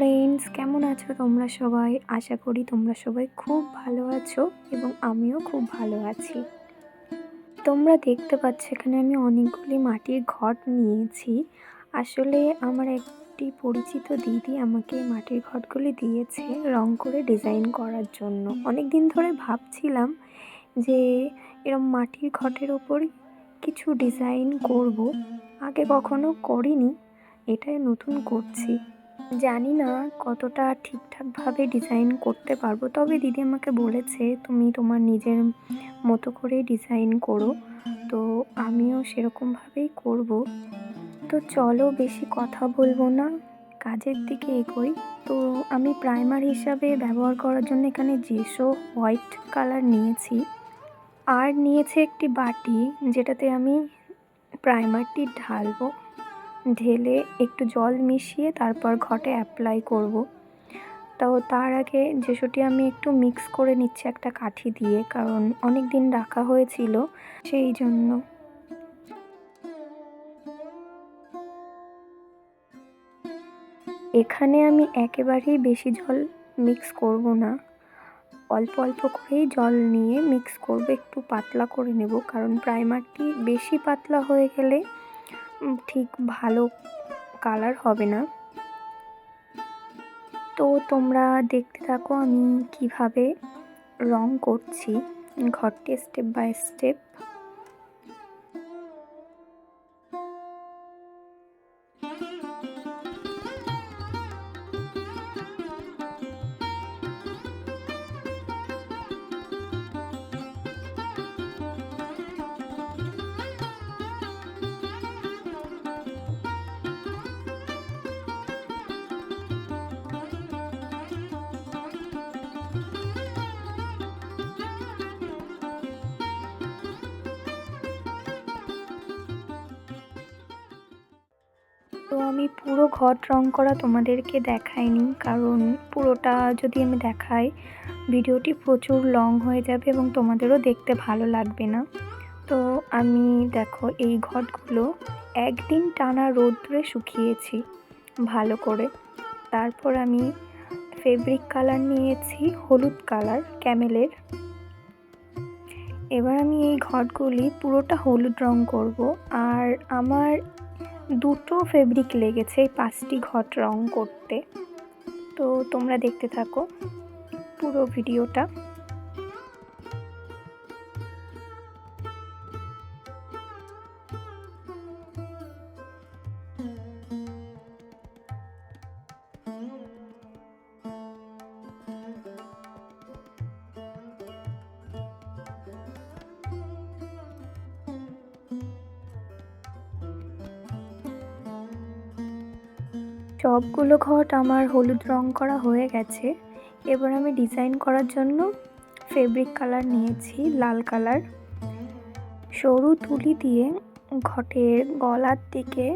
Friends, কেমন আছো তোমরা সবাই? আশা করি তোমরা সবাই খুব ভালো আছো এবং আমিও খুব ভালো আছি। তোমরা দেখতে পাচ্ছ এখানে আমি অনেকগুলি মাটির ঘট নিয়েছি। আসলে আমার একটি পরিচিত দিদি আমাকে মাটির ঘটগুলি দিয়েছে রং করে ডিজাইন করার জন্য। অনেক দিন ধরে ভাবছিলাম যে এরম মাটির ঘটের ওপর কিছু ডিজাইন করব। আগে কখনো করিনি, এটাই নতুন করছি। জানি না কতটা ঠিকঠাকভাবে ডিজাইন করতে পারবো, তবে দিদি আমাকে বলেছে তুমি তোমার নিজের মতো করে ডিজাইন করো, তো আমিও সেরকমভাবেই করব। তো চলো বেশি কথা বলবো না, কাজের দিকে এগোই। তো আমি প্রাইমার হিসাবে ব্যবহার করার জন্য এখানে জেসো হোয়াইট কালার নিয়েছি, আর নিয়েছি একটি বাটি যেটাতে আমি প্রাইমারটি ঢালবো। ঢেলে একটু জল মিশিয়ে তারপর ঘটে অ্যাপ্লাই করব। তার আগে জেসোটি আমি একটু মিক্স করে নিচ্ছি একটা কাঠি দিয়ে, কারণ অনেক দিন রাখা হয়েছিল সেই জন্য। এখানে আমি একেবারেই বেশি জল মিক্স করব না, অল্প অল্প করেই জল নিয়ে মিক্স করব, একটু পাতলা করে নেব, কারণ প্রাইমারটি বেশি পাতলা হয়ে গেলে ঠিক ভালো কালার হবে না। তো তোমরা দেখতে থাকো আমি কিভাবে রং করছি ঘরটি স্টেপ বাই স্টেপ। তো আমি পুরো ঘট রং করা তোমাদেরকে দেখাইনি, কারণ পুরোটা যদি আমি দেখাই ভিডিওটি প্রচুর লং হয়ে যাবে এবং তোমাদেরও দেখতে ভালো লাগবে না। তো আমি দেখো এই ঘটগুলো একদিন টানা রোদ্রে শুকিয়েছি ভালো করে। তারপর আমি ফেব্রিক কালার নিয়েছি হলুদ কালার ক্যামেলের। এবার আমি এই ঘটগুলি পুরোটা হলুদ রং করব, আর আমার দুটো ফেব্রিক লেগেছে এই 5টি ঘট রং করতে। তো তোমরা দেখতে থাকো পুরো ভিডিওটা। সবগুলো ঘট আমার হলুদ রং করা হয়ে গেছে। এবার আমি ডিজাইন করার জন্য ফেব্রিক কালার নিয়েছি লাল কালার। সরু তুলি দিয়ে ঘটের গলার দিকে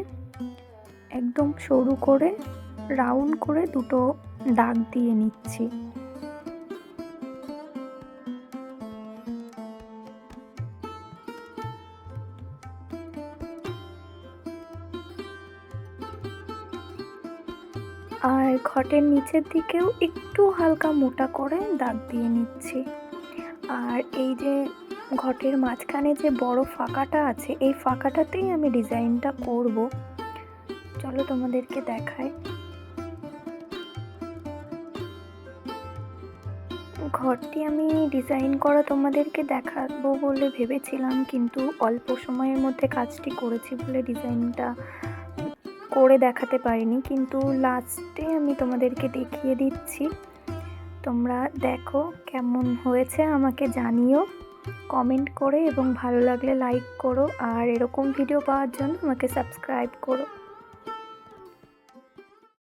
একদম সরু করে রাউন্ড করে দুটো দাগ দিয়ে নিচ্ছি। আর ঘটের নিচের দিকেও একটু হালকা মোটা করে দাগ দিয়ে নিচ্ছি। আর এই যে ঘটের মাঝখানে যে বড় ফাঁকাটা আছে, এই ফাঁকাটাতেই আমি ডিজাইনটা করব। চলো তোমাদেরকে দেখাই। ঘরটি আমি ডিজাইন করা তোমাদেরকে দেখাবো বলে ভেবেছিলাম, কিন্তু অল্প সময়ের মধ্যে কাজটি করেছি বলে ডিজাইনটা করে দেখাতে পারিনি, কিন্তু লাস্টে আমি তোমাদেরকে দেখিয়ে দিচ্ছি। তোমরা দেখো কেমন হয়েছে আমাকে জানিও কমেন্ট করে, এবং ভালো লাগলে লাইক করো, আর এরকম ভিডিও পাওয়ার জন্য আমাকে সাবস্ক্রাইব করো।